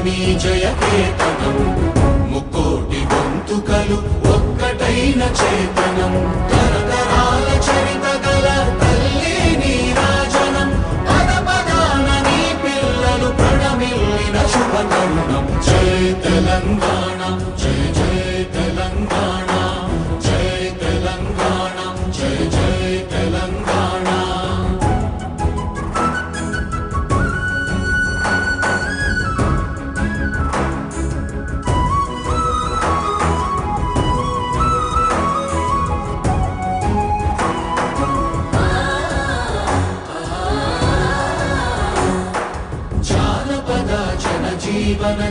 నీ జయకేతనం ముక్కోటి గొంతుకలు ఒక్కటైన చేతనం తరతరాల చరిత గల తల్లి నీ రాజనం పద పదాన నీ పిల్లలు ప్రణమిల్లిన శుభ తరుణం జయ తెలంగాణ జయ జయ తెలంగాణ జయ తెలంగాణ జయ జయ తెలంగాణ జీవన